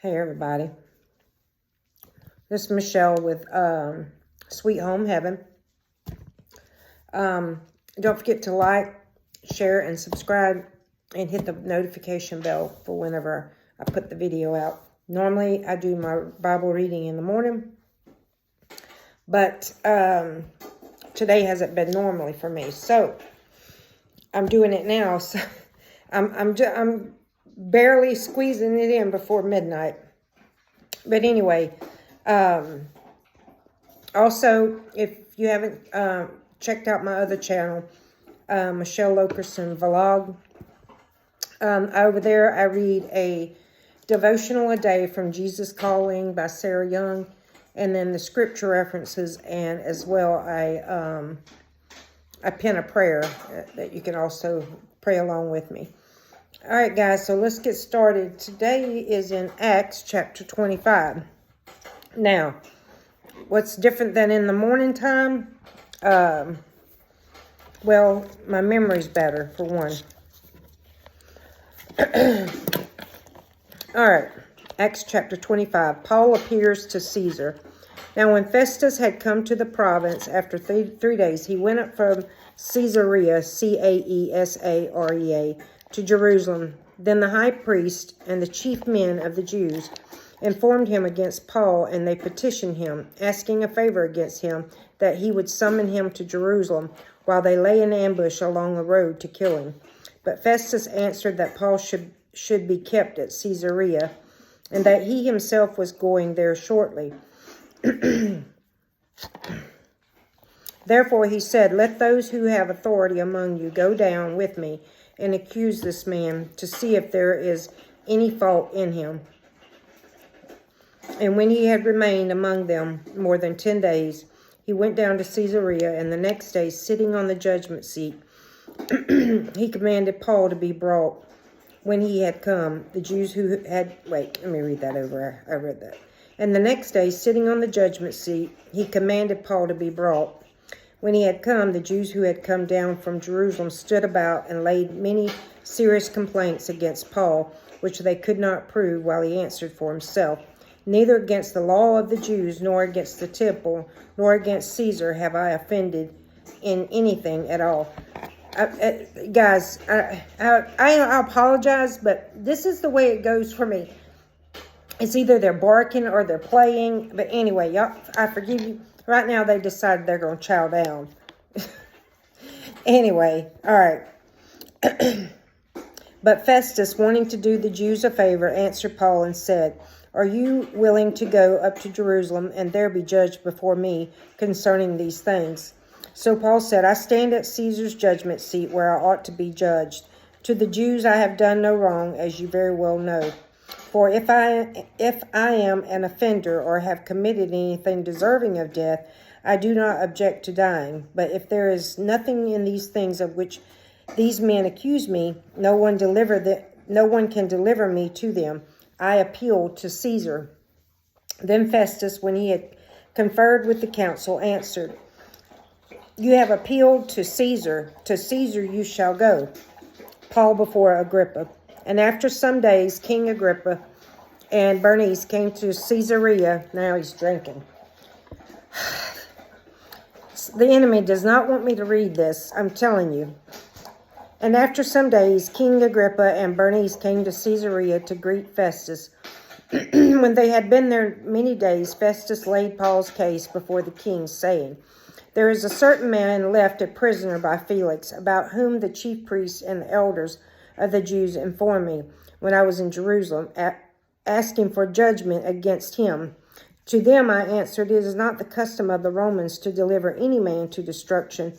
Hey everybody, this is Michelle with Sweet Home Heaven. Don't forget to like, share, and subscribe, and hit the notification bell for whenever I put the video out. Normally, I do my Bible reading in the morning, but today hasn't been normally for me, so I'm doing it now. So I'm barely squeezing it in before midnight. But anyway, also, if you haven't checked out my other channel, Michelle Lokerson Vlog, over there I read a devotional a day from Jesus Calling by Sarah Young, and then the scripture references, and as well I pin a prayer that you can also pray along with me. All right, guys, so let's get started. Today is in Acts chapter 25. Now, what's different than in the morning time? Well, my memory's better, for one. All right, Acts chapter 25. Paul appears to Caesar. Now, when Festus had come to the province after 3 days, he went up from Caesarea, Caesarea, to Jerusalem. Then the high priest and the chief men of the Jews informed him against Paul, and they petitioned him, asking a favor against him, that he would summon him to Jerusalem, while they lay in ambush along the road to kill him. But Festus answered that Paul should be kept at Caesarea, and that he himself was going there shortly. Therefore he said, "Let those who have authority among you go down with me and accuse this man, to see if there is any fault in him." And when he had remained among them more than 10 days, he went down to Caesarea, and the next day, sitting on the judgment seat, he commanded Paul to be brought. When he had come, the Jews who had... Wait, let me read that over. I read that. And the next day, sitting on the judgment seat, he commanded Paul to be brought. When he had come, the Jews who had come down from Jerusalem stood about and laid many serious complaints against Paul, which they could not prove, while he answered for himself, "Neither against the law of the Jews, nor against the temple, nor against Caesar have I offended in anything at all." Guys, I apologize, but this is the way it goes for me. It's either they're barking or they're playing. But anyway, y'all, I forgive you. Right now, they decided they're going to chow down. Anyway, all right. But Festus, wanting to do the Jews a favor, answered Paul and said, "Are you willing to go up to Jerusalem and there be judged before me concerning these things?" So Paul said, "I stand at Caesar's judgment seat, where I ought to be judged. To the Jews I have done no wrong, as you very well know. For if I am an offender or have committed anything deserving of death, I do not object to dying. But if there is nothing in these things of which these men accuse me, no one can deliver me to them. I appeal to Caesar." Then Festus, when he had conferred with the council, answered, "You have appealed to Caesar. To Caesar you shall go." Paul before Agrippa. And after some days, King Agrippa and Bernice came to Caesarea. Now he's drinking. The enemy does not want me to read this, I'm telling you. And after some days, King Agrippa and Bernice came to Caesarea to greet Festus. When they had been there many days, Festus laid Paul's case before the king, saying, "There is a certain man left a prisoner by Felix, about whom the chief priests and the elders of the Jews informed me when I was in Jerusalem, asking for judgment against him. To them I answered, it is not the custom of the Romans to deliver any man to destruction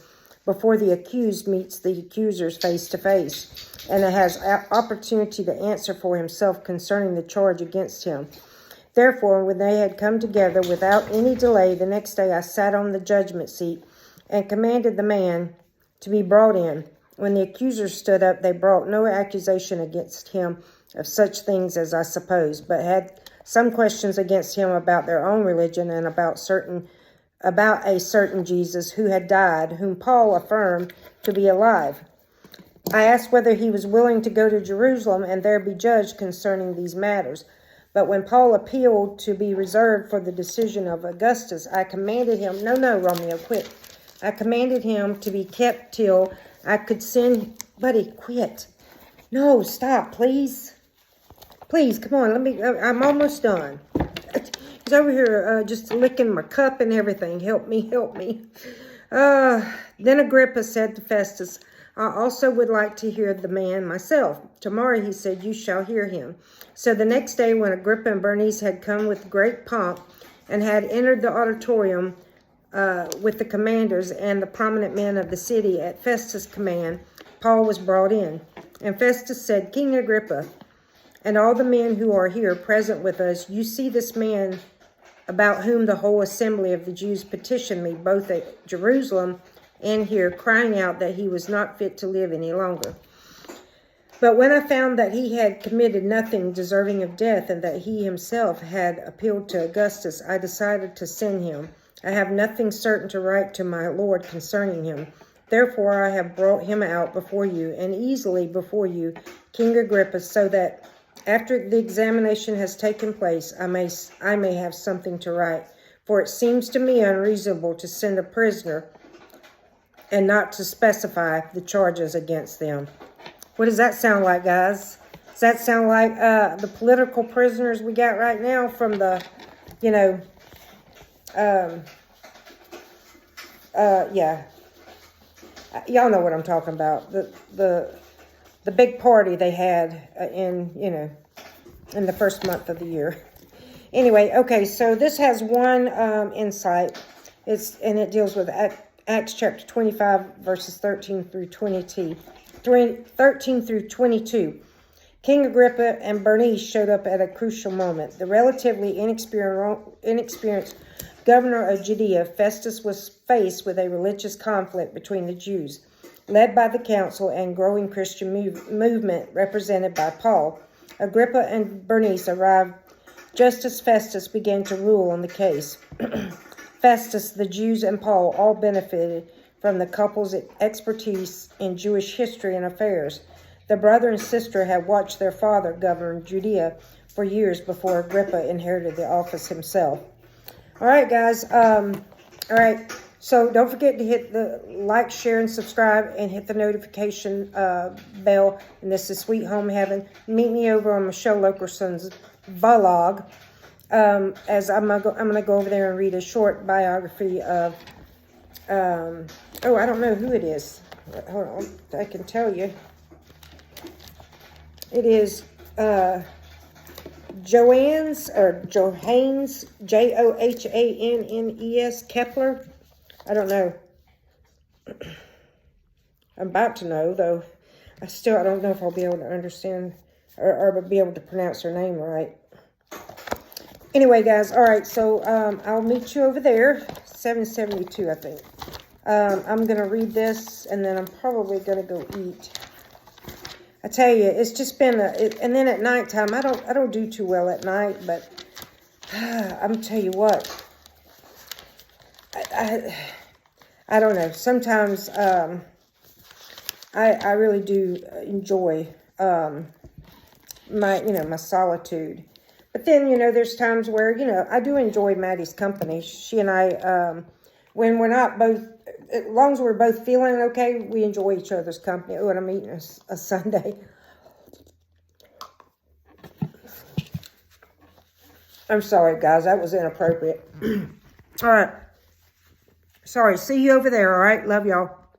before the accused meets the accusers face to face, and has opportunity to answer for himself concerning the charge against him. Therefore, when they had come together without any delay, the next day I sat on the judgment seat and commanded the man to be brought in. When the accusers stood up, they brought no accusation against him of such things as I supposed, but had some questions against him about their own religion and about a certain Jesus who had died, whom Paul affirmed to be alive. I asked whether he was willing to go to Jerusalem and there be judged concerning these matters. But when Paul appealed to be reserved for the decision of Augustus, I commanded him, no, Romeo, quit. I commanded him to be kept till I could send, buddy, quit. No, stop, please. Please, come on, I'm almost done. He's over here just licking my cup and everything. Help me, help me. Then Agrippa said to Festus, I also would like to hear the man myself. Tomorrow, he said, you shall hear him. So the next day, when Agrippa and Bernice had come with great pomp and had entered the auditorium with the commanders and the prominent men of the city at Festus' command, Paul was brought in. And Festus said, King Agrippa, and all the men who are here present with us, you see this man about whom the whole assembly of the Jews petitioned me, both at Jerusalem and here, crying out that he was not fit to live any longer. But when I found that he had committed nothing deserving of death and that he himself had appealed to Augustus, I decided to send him. I have nothing certain to write to my Lord concerning him. Therefore I have brought him out before you, and easily before you, King Agrippa, so that after the examination has taken place, I may have something to write. For it seems to me unreasonable to send a prisoner and not to specify the charges against them. What does that sound like, guys? Does that sound like the political prisoners we got right now from the, yeah. Y'all know what I'm talking about. The big party they had in the first month of the year. Anyway, okay, so this has one insight. It deals with Acts chapter 25, verses 13 through 22. King Agrippa and Bernice showed up at a crucial moment. The relatively inexperienced governor of Judea, Festus, was faced with a religious conflict between the Jews, led by the council and growing Christian movement represented by Paul. Agrippa and Bernice arrived just as Festus began to rule on the case. Festus, the Jews, and Paul all benefited from the couple's expertise in Jewish history and affairs. The brother and sister had watched their father govern Judea for years before Agrippa inherited the office himself. All right, guys. All right. So don't forget to hit the like, share, and subscribe, and hit the notification bell. And this is Sweet Home Heaven. Meet me over on Michelle Lokerson's vlog. As I'm gonna go over there and read a short biography of. I don't know who it is. Hold on, I can tell you. It is Johannes, Johannes, Kepler. I don't know. I'm about to know, though. I don't know if I'll be able to understand or be able to pronounce her name right. Anyway, guys, all right, so I'll meet you over there, 772, I think. I'm going to read this, and then I'm probably going to go eat. I tell you, it's just been and then at nighttime, I don't do too well at night, but I'm tell you what, I don't know. Sometimes I really do enjoy my solitude. But then, there's times where, I do enjoy Maddie's company. She and I, when we're not both, as long as we're both feeling okay, we enjoy each other's company. Oh, and I'm eating a sundae. I'm sorry, guys. That was inappropriate. All right. Sorry. See you over there, all right? Love y'all.